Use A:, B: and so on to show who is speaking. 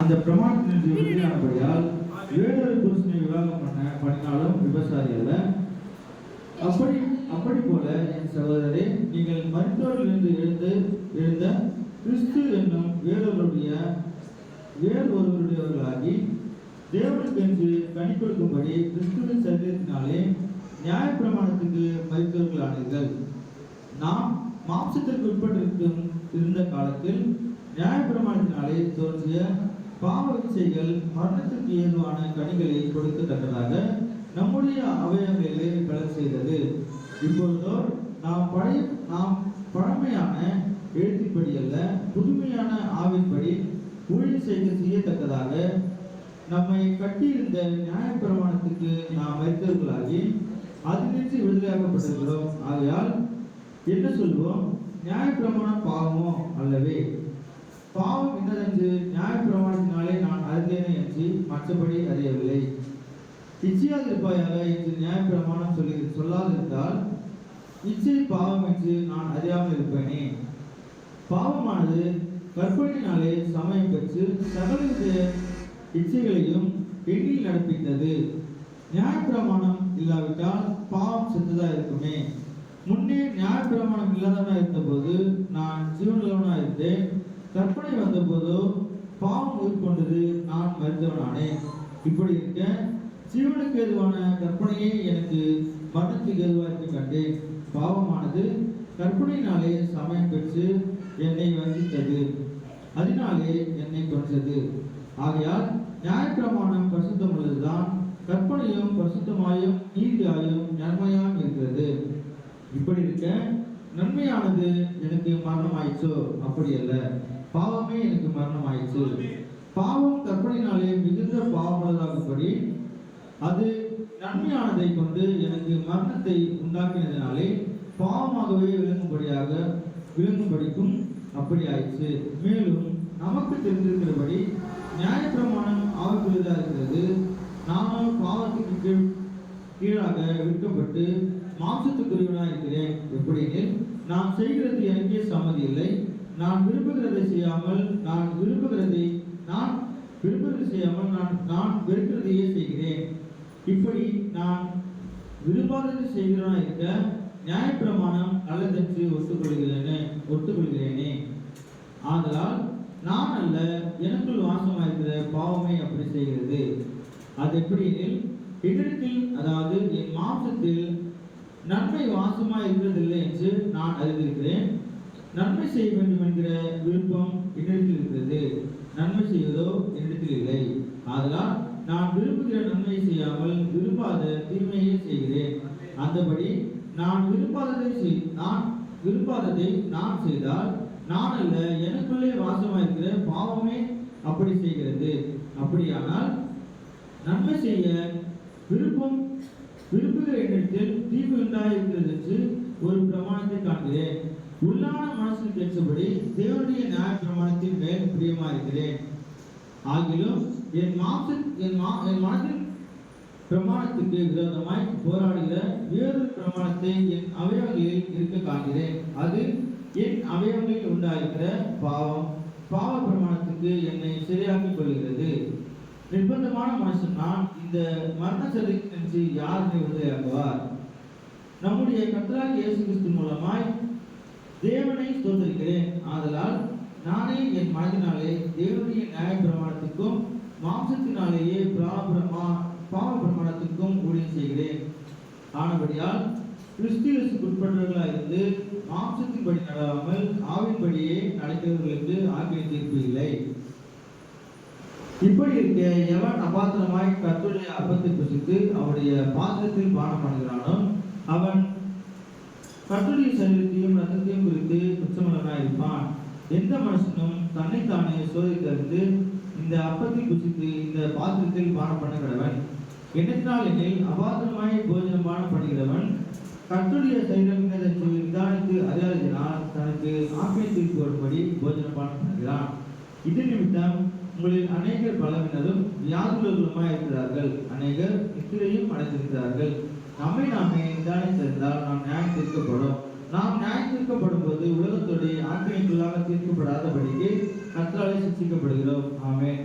A: அந்த பிரமாணத்தின் உறுதியானபடியால் வேறொரு புருஷனை விவாகம் பண்ணினாலும் விபசாரி அல்ல. அப்படி போல என் சகோதரரே, நீங்கள் மருத்துவரிலிருந்து எழுந்த கிறிஸ்து என்னும் வேறொருவருடையவர்களாகி தேவனுக்கென்று கனி கொடுக்கும்படி கிறிஸ்துவின் சரீரத்தினாலே நியாயப்பிரமாணத்துக்கு மரித்தவர்களானீர்கள். நாம் மாம்சத்திற்கு இருந்த காலத்தில் நியாயப்பிரமாணத்தினாலே தோன்றிய பாவ இச்சைகள் மரணத்திற்கு ஏதுவான கனிகளை கொடுக்கத்தக்கதாக நம்முடைய அவயவங்களிலே பலர் செய்தது. இப்பொழுதோ நாம் பழமையான எழுத்தின்படி அல்ல, புதுமையான ஆவின்படி ஊழியம் செய்யத்தக்கதாக நம்மை கட்டியிருந்த நியாயப்பிரமாணத்துக்கு நாம் மரித்தவர்களாகி அதிலிருந்து விடுதலையாக்கப்பட்டிருக்கிறோம். ஆகையால் என்ன சொல்வோம்? நியாயப்பிரமாணம் பாவமோ? அல்லவே. பாவம் என்னதென்று நியாயப்பிரமாணத்தினாலே நான் அறிந்தேனே என்று மற்றபடி அறியவில்லை. இச்சையாதிருப்பாயாக என்று நியாயப்பிரமாணம் சொல்லாதிருந்தால் இச்சை பாவம் என்று நான் அறியாமல் இருப்பேனே. பாவமானது கற்பனையினாலே சமயம் பெற்று சகலவித இச்சைகளையும் எண்ணில் நடப்பித்தது. நியாயப்பிரமாணம் இல்லாவிட்டால் பாவம் சென்றதா இருக்குமே. முன்னே நியாயப்பிரமாணம் இல்லாதவனா இருந்தபோது நான் ஜீவனுள்ளவனா இருந்தேன். கற்பனை வந்தபோதோ பாவம் உயிர்கொண்டது, நான் மரித்தவனானேன். இப்படி இருக்க ஜீவனுக்கு ஏதுவான கற்பனையே எனக்கு மரணத்துக்கு ஏதுவாக கண்டேன். பாவமானது கற்பனையினாலே சமயம் பெற்று என்னை வஞ்சித்தது, அதனாலே என்னை கொன்றது. ஆகையால் நியாயப்பிரமாணம் பரிசுத்தம் உள்ளதுதான், கற்பனையும் பரிசுத்தமாயும் நீதியாயும் நன்மையாயும் இருக்கிறது. இப்படி இருக்க நன்மையானது எனக்கு மரணம் ஆயிடுச்சோ? அப்படி அல்ல, பாவமே எனக்கு மரணம் ஆயிடுச்சு. பாவம் கற்பனையினாலே மிகுந்த பாவமுள்ளதாகும்படி அது நன்மையானதை கொண்டு எனக்கு மரணத்தை உண்டாக்கினதினாலே பாவமாகவே விளங்கும்படிக்கும் அப்படி ஆயிடுச்சு. மேலும் நமக்கு தெரிந்திருக்கிறபடி நியாயப்பிரமாணம் ஆவிக்குரியதா இருக்கிறது. நானும் பாவத்துக்கு கீழாக விற்கப்பட்டு மாம்சத்துக்குரியவனாக இருக்கிறேன். எப்படின்னு நான் செய்கிறது எனக்கே சம்மதி இல்லை. நான் விரும்புகிறதை செய்யாமல் நான் வெறுக்கிறதையே செய்கிறேன். இப்படி நான் விரும்பாததை செய்கிறவனா இருக்க நியாயப்பிரமாணம் நல்லதென்று ஒத்துக்கொள்கிறேனே. ஆதலால் நான் அல்ல, எனக்குள் வாசமாயிருக்கிற பாவமே அப்படி செய்கிறது. அது எப்படியெனில் என்னிடத்தில், அதாவது என் மாம்சத்தில் நன்மை வாசமாய் இருக்கிறதில்லை என்று நான் அறிந்திருக்கிறேன். நன்மை செய்ய வேண்டும் என்கிற விருப்பம் என்னிடத்தில் இருக்கிறது, நன்மை செய்வதோ என்னிடத்தில் இல்லை. ஆதலால் நான் விரும்புகிற நன்மையை செய்யாமல் விரும்பாத தீமையை செய்கிறேன். அந்தபடி நான் விரும்பாததை நான் செய்தால் நான் அல்ல, எனக்குள்ளே வாசமாயிருக்கிற பாவமே அப்படி செய்கிறது. அப்படியானால் நன்மை செய்ய விரும்புகிற இடத்தில் தீமை உண்டாயிருக்கிறது என்று ஒரு பிரமாணத்தை காண்கிறேன். உள்ளான மனசுக்கு ஏற்றபடி தேவனுடைய நியாய பிரமாணத்தின் மேல் பிரியமாயிருக்கிறேன். ஆகிலும் என் மனதின் பிரமாணத்துக்கு விரோதமாய் போராடுகிற வேறொரு பிரமாணத்தை என் அவயவங்களில் இருக்க காண்கிறேன். அது என் அவயவங்களில் உண்டாயிருக்கிற பாவ பிரமாணத்துக்கு என்னை சரியாக்கிக் கொள்கிறது. நிர்பந்தமான மனுஷன் நான். இந்த மரண சரீரத்திற்கு யார் என்னை விடுதலையாக்குவார்? நம்முடைய கர்த்தராகிய இயேசு கிறிஸ்து மூலமாய் தேவனை ஸ்தோத்திரிக்கிறேன். ஆதலால் நானே என் மனதினாலே தேவனுடைய நியாய பிரமாணத்துக்கும் மாம்சத்தினாலேயே பாவ பிரமாணத்துக்கும் ஊழியம் செய்கிறேன். ஆனபடியால் கிறிஸ்து இயேசுக்கு உட்பட்டவர்களாக இருந்து மாம்சத்தின்படி நடவாமல் ஆவின்படியே நடக்கிறவர்களுக்கு ஆக்கினை தீர்ப்பு இல்லை. இப்படி இருக்க எவன் அபாத்திரமாய் கர்த்தருடைய அப்பத்தை புசித்து அவருடைய பாத்திரத்தில் பானம் பண்ணுகிறானோ அவன் கர்த்தருடைய சரீரத்தையும் ரத்தத்தையும் குறித்து குற்றமுள்ளவனாய் இருப்பான். எந்த மனுஷனும் தன்னைத்தானே சோதித்தறிந்து இந்த அப்பத்தை புசித்து இந்த பாத்திரத்தில் பானம் பண்ண கடவன். என்னத்தினால் எனில் அபாத்திரமாய் போஜனம் பானம் பண்ணுகிறவன் கர்த்தருடைய சரீரம் என்று நிதானித்து அறியாததினால் தனக்கு ஆக்கினை தீர்ப்பு வரும்படி போஜனம் பானம் பண்ணுகிறான். இது நிமித்தம் உங்களில் அநேகர் பலவினரும் வியாதியுள்ளவர்களுமாய் இருக்கிறார்கள், அநேகர் நித்திரையும் அடைந்திருக்கிறார்கள். நாமே நிதானித்திருந்தால் நாம் நியாயம் தீர்க்கப்படும். நாம் நியாயம் தீர்க்கப்படும் போது உலகத்தோடைய ஆக்கினைக்குள்ளாக தீர்க்கப்படாதபடிக்கு கர்த்தராலே சிக்ஷிக்கப்படுகிறோம். ஆமென்.